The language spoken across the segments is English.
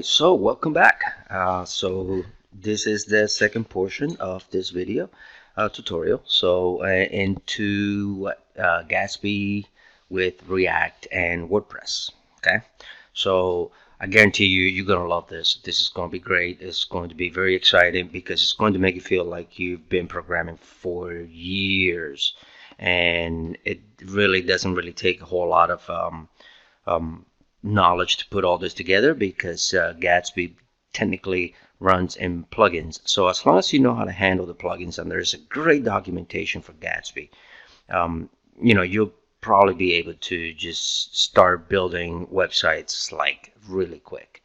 right, so welcome back. So this is the second portion of this video tutorial. So into Gatsby with React and WordPress. Okay, so I guarantee you're gonna love this. This is gonna be great. It's going to be very exciting because it's going to make you feel like you've been programming for years, and it really doesn't really take a whole lot of knowledge to put all this together because Gatsby technically runs in plugins. So as long as you know how to handle the plugins, and there's a great documentation for Gatsby, you'll probably be able to just start building websites like really quick.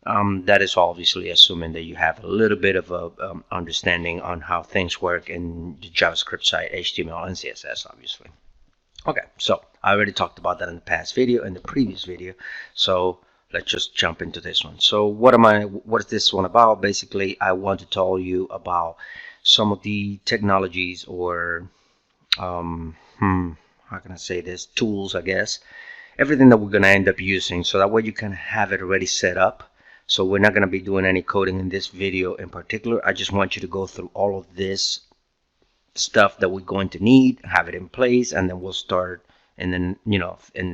That is obviously assuming that you have a little bit of a understanding on how things work in the JavaScript side, HTML and CSS, obviously. Okay, so I already talked about that in the past video, in the previous video. So let's just jump into this one. So what is this one about? Basically, I want to tell you about some of the technologies or how can I say this? Tools, I guess. Everything that we're going to end up using, so that way you can have it already set up. So we're not going to be doing any coding in this video in particular. I just want you to go through all of this stuff that we're going to need, have it in place, and then we'll start in the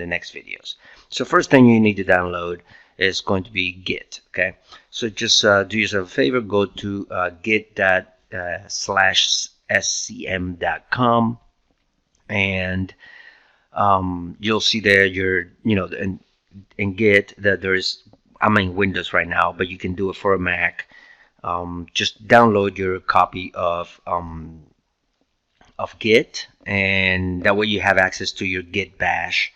next videos. So first thing you need to download is going to be Git. Okay, so just do yourself a favor, go to git./scm.com, and you'll see there in Git that there's, I'm in Windows right now, but you can do it for a Mac. Just download your copy of Git, and that way you have access to your Git Bash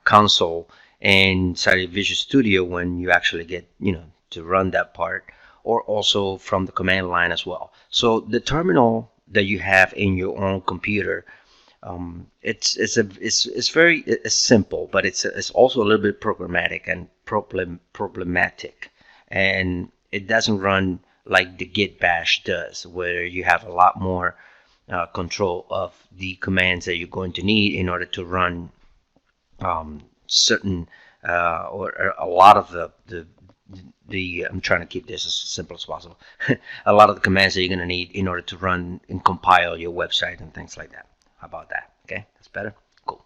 console inside of Visual Studio when you actually get to run that part, or also from the command line as well. So the terminal that you have in your own computer, it's very simple, but it's also a little bit programmatic and problematic, and it doesn't run like the Git Bash does, where you have a lot more control of the commands that you're going to need in order to run certain or a lot of the I'm trying to keep this as simple as possible. A lot of the commands that you're going to need in order to run and compile your website and things like that. How about that? Okay, that's better. Cool.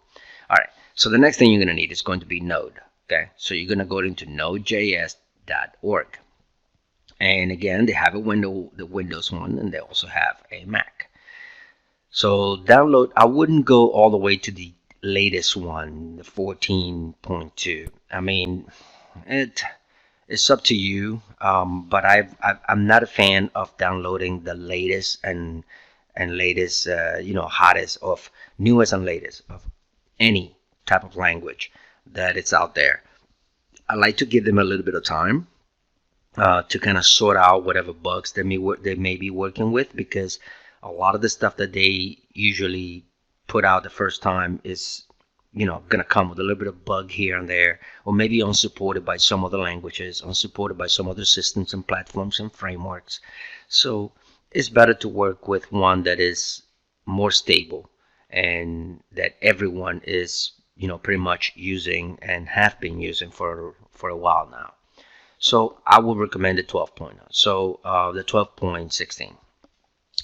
All right. So the next thing you're going to need is going to be Node. Okay, so you're going to go into Node.js.org. And again, they have the Windows one, and they also have a Mac. So download, I wouldn't go all the way to the latest one, the 14.2. I mean, it's up to you, but I'm not a fan of downloading the latest and latest, hottest of newest and latest of any type of language that it's out there. I like to give them a little bit of time to kind of sort out whatever bugs they may be working with, because a lot of the stuff that they usually put out the first time is going to come with a little bit of bug here and there, or maybe unsupported by some other languages, unsupported by some other systems and platforms and frameworks. So it's better to work with one that is more stable and that everyone is pretty much using and have been using for a while now. So I would recommend the 12.0. So the 12.16.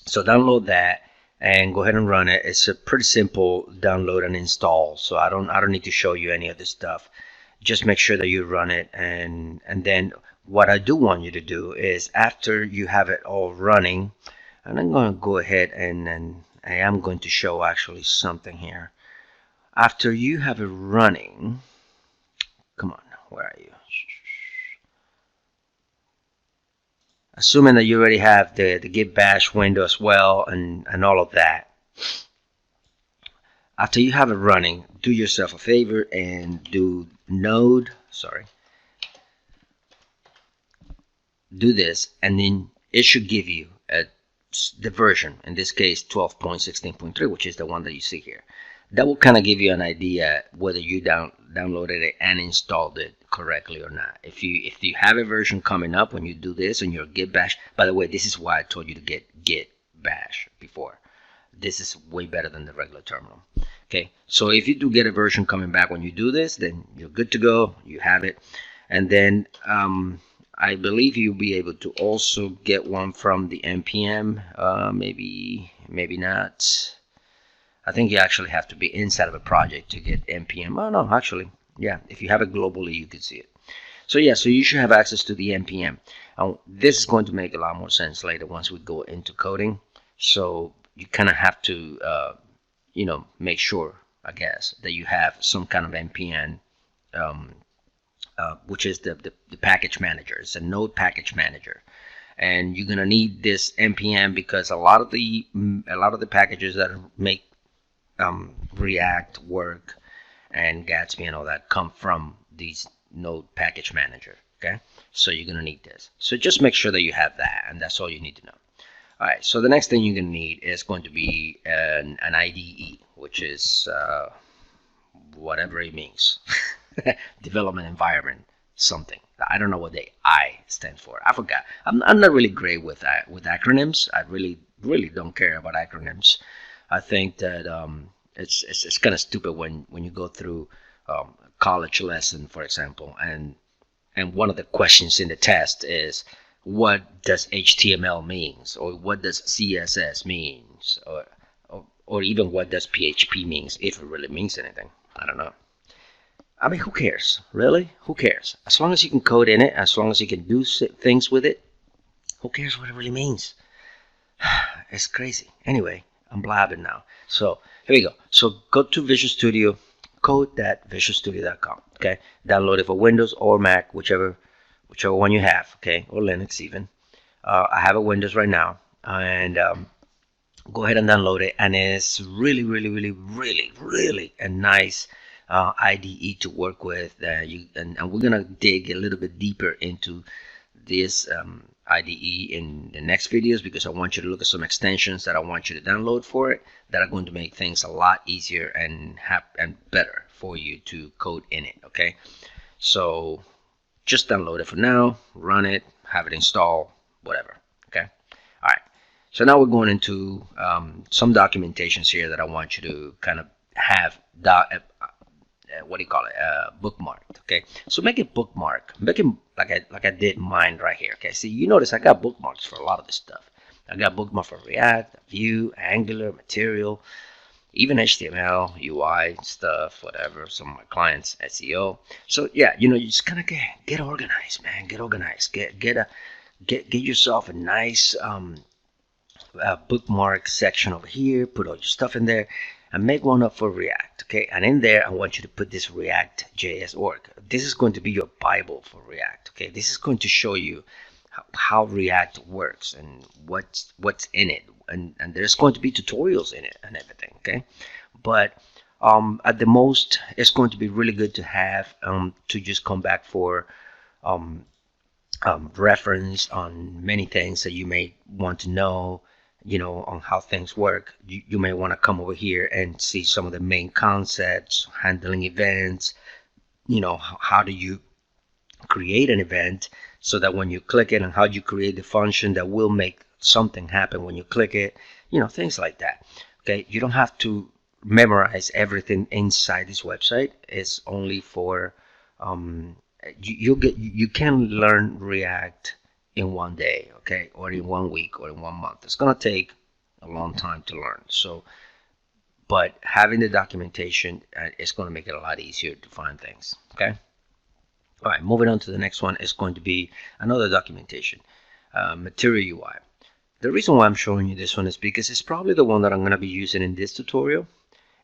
So download that and go ahead and run it. It's a pretty simple download and install. So I don't need to show you any of this stuff. Just make sure that you run it, and then what I do want you to do is, after you have it all running, and I'm going to go ahead and I am going to show actually something here. After you have it running, come on, where are you? Assuming that you already have the Git Bash window as well and all of that. After you have it running, do yourself a favor and do do this, and then it should give you the version, in this case 12.16.3, which is the one that you see here. That will kind of give you an idea whether you downloaded it and installed it correctly or not. If you have a version coming up when you do this on your Git Bash, by the way, this is why I told you to get Git Bash before. This is way better than the regular terminal. Okay, so if you do get a version coming back when you do this, then you're good to go. You have it. And then I believe you'll be able to also get one from the NPM. Maybe not. I think you actually have to be inside of a project to get NPM. Oh no, actually, yeah. If you have it globally, you can see it. So yeah, so you should have access to the NPM. This is going to make a lot more sense later once we go into coding. So you kind of have to, make sure, I guess, that you have some kind of NPM, which is the package manager. It's a Node package manager, and you're gonna need this NPM because a lot of the packages that make React work and Gatsby and all that come from these Node package manager. Okay, so you're gonna need this. So just make sure that you have that, and that's all you need to know. All right, so the next thing you're gonna need is going to be an IDE, which is whatever it means. Development environment something. I don't know what the I stands for. I forgot. I'm not really great with acronyms. I really don't care about acronyms. I think that it's kind of stupid when you go through college lesson, for example, and one of the questions in the test is, what does HTML means, or what does CSS means, or even what does PHP means, if it really means anything. I don't know. I mean, who cares? Really? Who cares? As long as you can code in it, as long as you can do things with it, who cares what it really means? It's crazy. Anyway, I'm blabbing now. So here we go. So go to Visual Studio, code.visualstudio.com. Okay, download it for Windows or Mac, whichever one you have. Okay, or Linux even. I have a Windows right now, and go ahead and download it. And it's really a nice IDE to work with. And we're gonna dig a little bit deeper into this IDE in the next videos, because I want you to look at some extensions that I want you to download for it that are going to make things a lot easier and better for you to code in it. Okay, so just download it for now, run it, have it installed, whatever. Okay, all right. So now we're going into some documentations here that I want you to kind of have bookmarked. Okay, so make it bookmark. Make it like I did mine right here. Okay, see, you notice I got bookmarks for a lot of this stuff. I got bookmark for React, Vue, Angular, Material, even HTML, UI stuff, whatever. Some of my clients, SEO. So yeah, you just kind of get organized, man. Get organized. Get yourself a nice bookmark section over here. Put all your stuff in there. And make one up for React, okay? And in there, I want you to put this ReactJS org. This is going to be your Bible for React, okay? This is going to show you how React works and what's in it. And there's going to be tutorials in it and everything, okay? But at the most, it's going to be really good to have to just come back for reference on many things that you may want to know, on how things work. You may want to come over here and see some of the main concepts, handling events, how do you create an event so that when you click it, and how you create the function that will make something happen when you click it, things like that. Okay, you don't have to memorize everything inside this website. It's only for you can learn React in one day, okay, or in 1 week, or in 1 month. It's gonna take a long time to learn. So, but having the documentation is going to make it a lot easier to find things. Okay. All right. Moving on to the next one is going to be another documentation, Material UI. The reason why I'm showing you this one is because it's probably the one that I'm going to be using in this tutorial,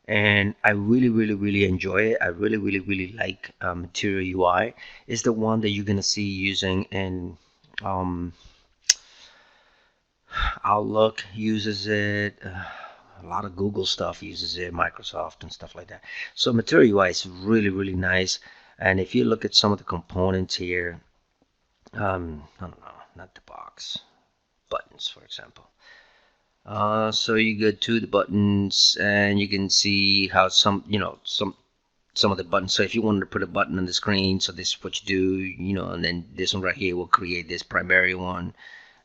and I really enjoy it. I really like Material UI. It's the one that you're going to see using in Outlook uses it, a lot of Google stuff uses it, Microsoft and stuff like that. So Material UI is really nice. And if you look at some of the components here, I don't know, not the box, buttons, for example. So you go to the buttons, and you can see how some of the buttons. So if you wanted to put a button on the screen, so this is what you do, and then this one right here will create this primary one.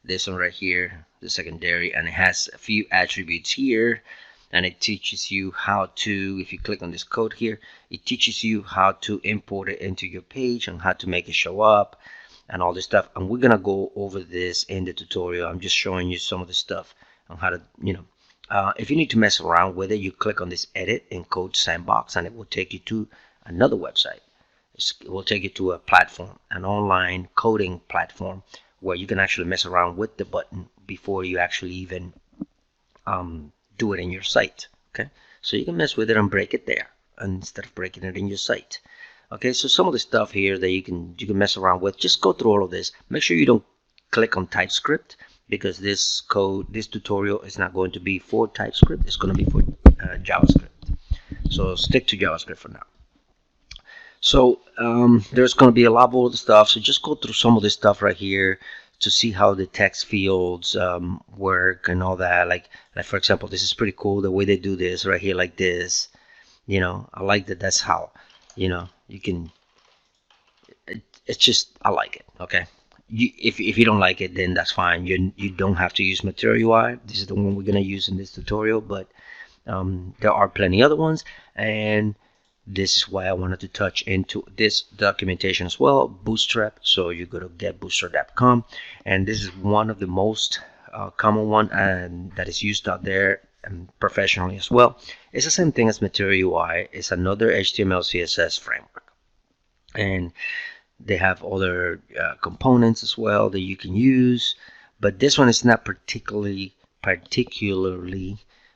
This one right here, the secondary, and it has a few attributes here. and it teaches you how to, if you click on this code here, it teaches you how to import it into your page and how to make it show up and all this stuff. And we're gonna go over this in the tutorial. I'm just showing you some of the stuff on how to, if you need to mess around with it, you click on this edit in code sandbox and it will take you to another website. It will take you to a platform, an online coding platform, where you can actually mess around with the button before you actually even do it in your site. Okay, so you can mess with it and break it there instead of breaking it in your site. Okay, so some of the stuff here that you can mess around with, just go through all of this. Make sure you don't click on TypeScript, because this tutorial is not going to be for TypeScript. It's going to be for JavaScript. So stick to JavaScript for now. So there's going to be a lot of other stuff. So just go through some of this stuff right here to see how the text fields work and all that. Like for example, this is pretty cool the way they do this right here, like this. I like that. That's how you can. It's just, I like it. Okay. If you don't like it, then that's fine. You don't have to use Material UI. This is the one we're going to use in this tutorial, but there are plenty other ones, and this is why I wanted to touch into this documentation as well. Bootstrap. So you go to getbootstrap.com, and this is one of the most common one and that is used out there and professionally as well. It's the same thing as Material UI. It's another HTML CSS framework, and they have other components as well that you can use, but this one is not particularly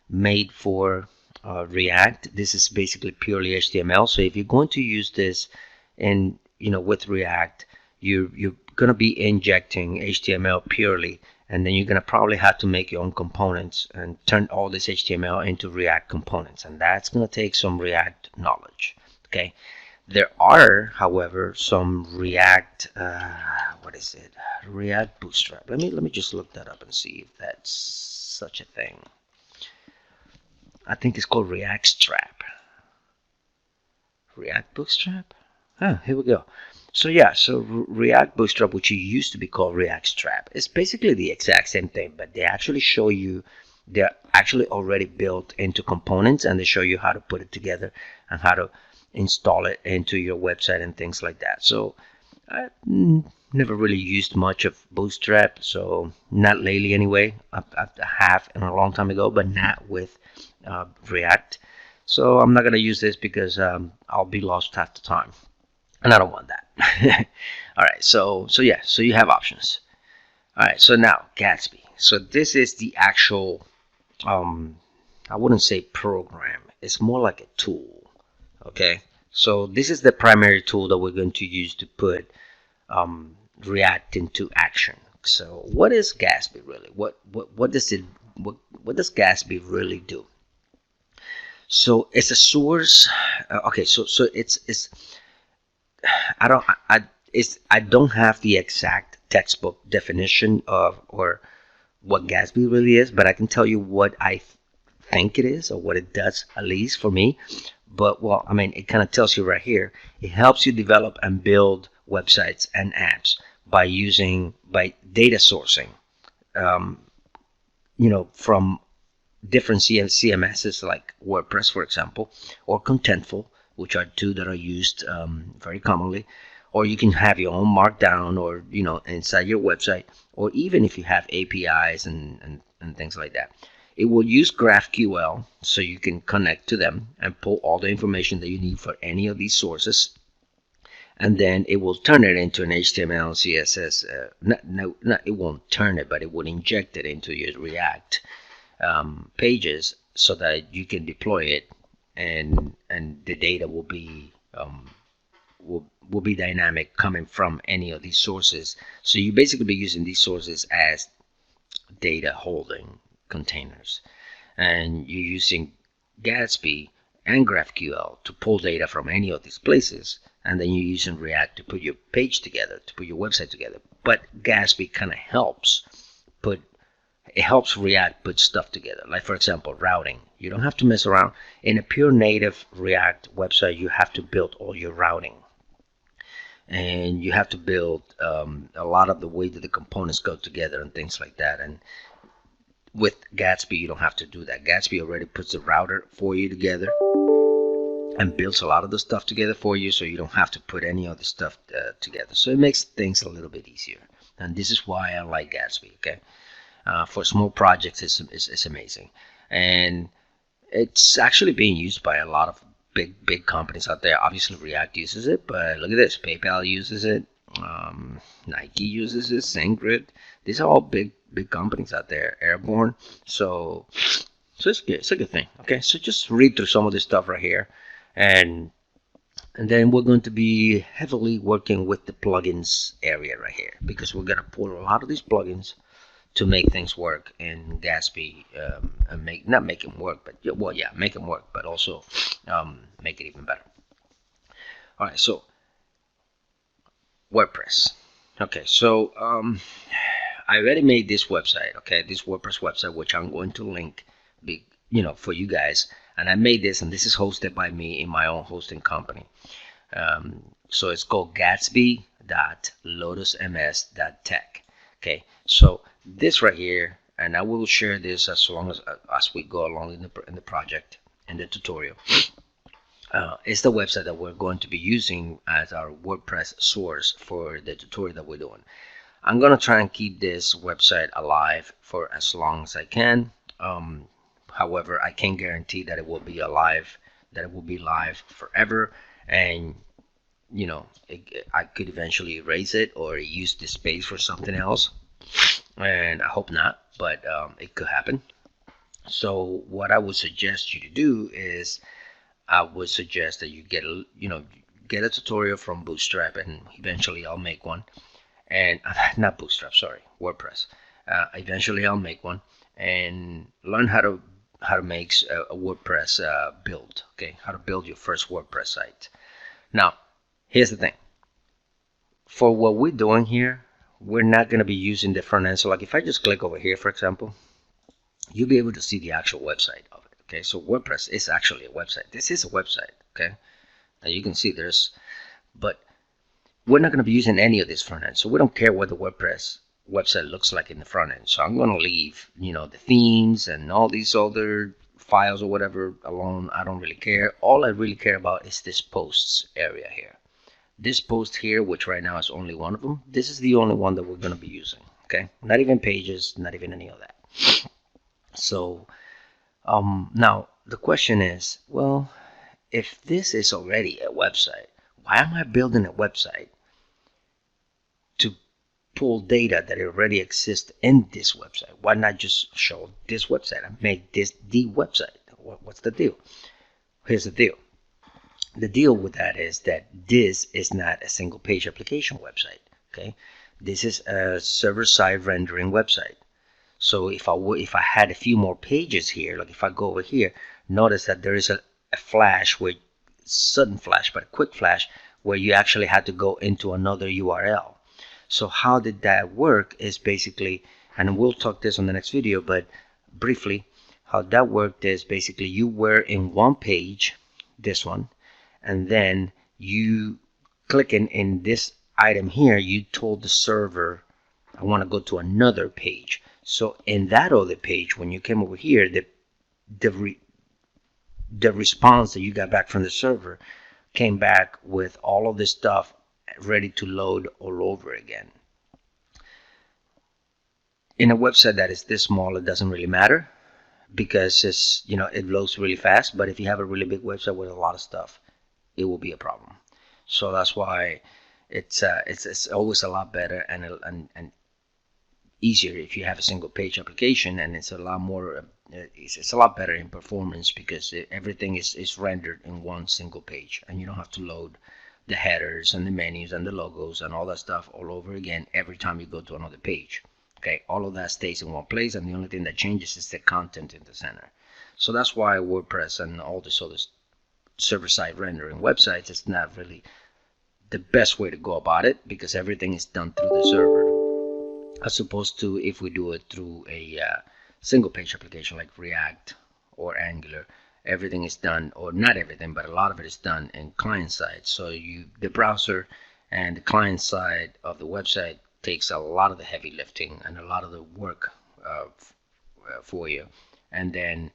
made for React. This is basically purely HTML. So if you're going to use this in with React, you're going to be injecting HTML purely, and then you're going to probably have to make your own components and turn all this HTML into React components, and that's going to take some React knowledge. Okay. There are, however, some React, React Bootstrap. Let me just look that up and see if that's such a thing. I think it's called ReactStrap. React Bootstrap? Oh, here we go. So yeah, so React Bootstrap, which used to be called ReactStrap, it's basically the exact same thing, but they actually show you, they're actually already built into components, and they show you how to put it together and how to install it into your website and things like that. So I never really used much of Bootstrap, so not lately anyway. I have in a long time ago, but not with React. So I'm not going to use this because I'll be lost half the time, and I don't want that. All right, so yeah, so you have options. All right, so now Gatsby. So this is the actual, I wouldn't say program. It's more like a tool. Okay, so this is the primary tool that we're going to use to put React into action. So what is Gatsby really? What does Gatsby really do? So it's a source. Okay, so it's I don't have the exact textbook definition of or what Gatsby really is, but I can tell you what I think it is, or what it does, at least for me. But well, I mean, it kind of tells you right here. It helps you develop and build websites and apps by data sourcing, from different CMSs like WordPress, for example, or Contentful, which are two that are used very commonly. Or you can have your own Markdown, or inside your website, or even if you have APIs and things like that. It will use GraphQL, so you can connect to them and pull all the information that you need for any of these sources. And then it will turn it into an HTML, CSS. It won't turn it, but it will inject it into your React pages so that you can deploy it, and the data will be will be dynamic coming from any of these sources. So you basically be using these sources as data holding containers, and you're using Gatsby and GraphQL to pull data from any of these places, and then you're using React to put your page together, to put your website together. But Gatsby kind of helps React put stuff together. Like for example, routing. You don't have to mess around. In a pure native React website, you have to build all your routing, and you have to build a lot of the way that the components go together and things like that. And with Gatsby, you don't have to do that. Gatsby already puts the router for you together and builds a lot of the stuff together for you, so you don't have to put any other stuff together. So it makes things a little bit easier, and this is why I like Gatsby. Okay, for small projects, it's amazing, and it's actually being used by a lot of big companies out there. Obviously, React uses it, but look at this: PayPal uses it, Nike uses it, SendGrid. These are all big companies out there. Airborne, so it's good. It's a good thing. Okay, so just read through some of this stuff right here. And then we're going to be heavily working with the plugins area right here, because we're going to pull a lot of these plugins to make things work in Gatsby, and not make them work, but make them work, but also make it even better. All right, so WordPress. Okay, so I already made this website. Okay, this WordPress website, which I'm going to link, for you guys. And I made this, and this is hosted by me in my own hosting company. So it's called gatsby.lotusms.tech. Okay, so this right here, and I will share this as long as we go along in the project, in the tutorial, is the website that we're going to be using as our WordPress source for the tutorial that we're doing. I'm going to try and keep this website alive for as long as I can. However, I can't guarantee that it will be live forever, and I could eventually erase it or use the space for something else, and I hope not, but it could happen. So what I would suggest you to do is, I would suggest that you get a tutorial from Bootstrap, and eventually I'll make one, and not Bootstrap, sorry, WordPress. Eventually I'll make one and learn how to make a WordPress build. Okay, how to build your first WordPress site. Now, here's the thing. For what we're doing here, we're not going to be using the front end. So like if I just click over here, for example, you'll be able to see the actual website of it. Okay, so WordPress is actually a website. This is a website. Okay, now you can see but we're not going to be using any of this front end. So we don't care what the WordPress website looks like in the front end. So I'm going to leave the themes and all these other files or whatever alone. I don't really care. All I really care about is this posts area here. This post here, which right now is only one of them, this is the only one that we're going to be using. Okay, not even pages, not even any of that. So now the question is, well, if this is already a website, why am I building a website to pull data that already exists in this website? Why not just show this website and make this the website? What's the deal? Here's the deal. The deal with that is that this is not a single page application website. Okay, this is a server-side rendering website. So if I had a few more pages here, like if I go over here, notice that there is a flash, with sudden flash, but a quick flash, where you actually had to go into another URL. So how did that work is basically, and we'll talk this on the next video, but briefly, how that worked is basically you were in one page, this one, and then you clicking in this item here, you told the server, I want to go to another page. So in that other page, when you came over here, the response that you got back from the server came back with all of this stuff ready to load all over again. In a website that is this small, it doesn't really matter, because it's it loads really fast. But if you have a really big website with a lot of stuff, it will be a problem. So that's why it's always a lot better and easier if you have a single page application, and it's a lot more it's a lot better in performance, because everything is rendered in one single page, and you don't have to load the headers and the menus and the logos and all that stuff all over again every time you go to another page. Okay, all of that stays in one place, and the only thing that changes is the content in the center. So that's why WordPress and all this other server-side rendering websites is not really the best way to go about it, because everything is done through the server, as opposed to if we do it through a single page application like React or Angular. Everything is done, or not everything, but a lot of it is done in client side. So the browser and the client side of the website takes a lot of the heavy lifting and a lot of the work for you, and then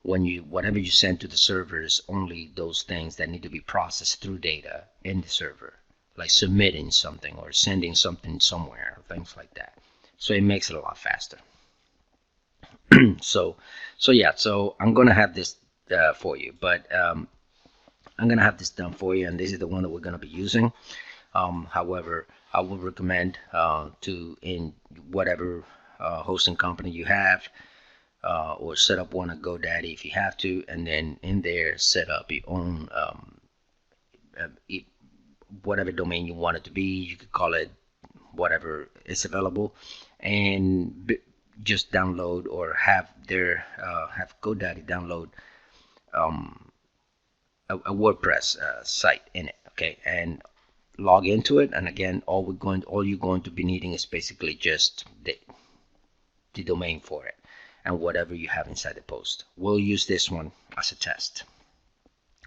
whatever you send to the servers, only those things that need to be processed through data in the server, like submitting something or sending something somewhere, things like that. So it makes it a lot faster. so yeah, so I'm gonna have this for you, but I'm gonna have this done for you, and this is the one that we're gonna be using. However, I would recommend to, in whatever hosting company you have, or set up one at GoDaddy if you have to, and then in there set up your own whatever domain you want it to be. You could call it whatever is available, and just download, or have GoDaddy download a WordPress site in it, okay, and log into it. And again, all you're going to be needing is basically just the domain for it and whatever you have inside the post. We'll use this one as a test.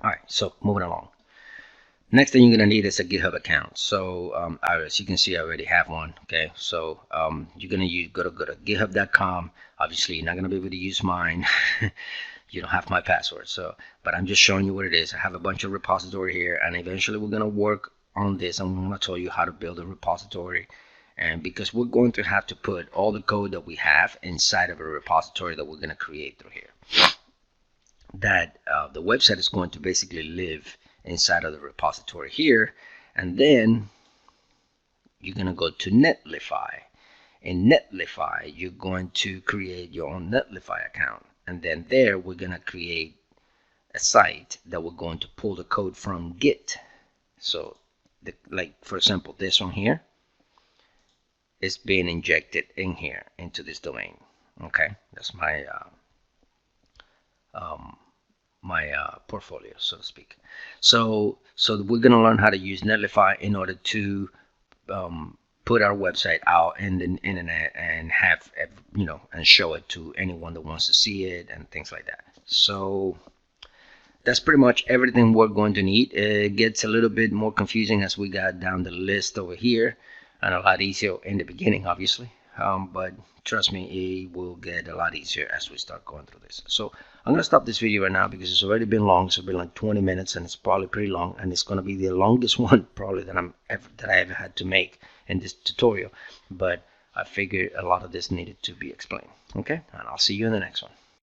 All right, so moving along. Next thing you're gonna need is a GitHub account. So as you can see, I already have one. Okay, so you're gonna go to github.com. Obviously, you're not gonna be able to use mine. You don't have my password. So, but I'm just showing you what it is. I have a bunch of repository here, and eventually we're gonna work on this. I'm gonna tell you how to build a repository, and because we're going to have to put all the code that we have inside of a repository that we're gonna create through here. That the website is going to basically live inside of the repository here, and then you're going to go to Netlify. In Netlify, you're going to create your own Netlify account, and then there we're going to create a site that we're going to pull the code from Git. So like for example, this one here is being injected in here into this domain. Okay, that's my portfolio, so to speak. So we're going to learn how to use Netlify in order to put our website out in the internet and have, and show it to anyone that wants to see it and things like that. So that's pretty much everything we're going to need. It gets a little bit more confusing as we got down the list over here, and a lot easier in the beginning, obviously. But trust me, it will get a lot easier as we start going through this. So I'm going to stop this video right now because it's already been long. It's been like 20 minutes, and it's probably pretty long, and it's going to be the longest one probably that I ever had to make in this tutorial. But I figured a lot of this needed to be explained. Okay, and I'll see you in the next one.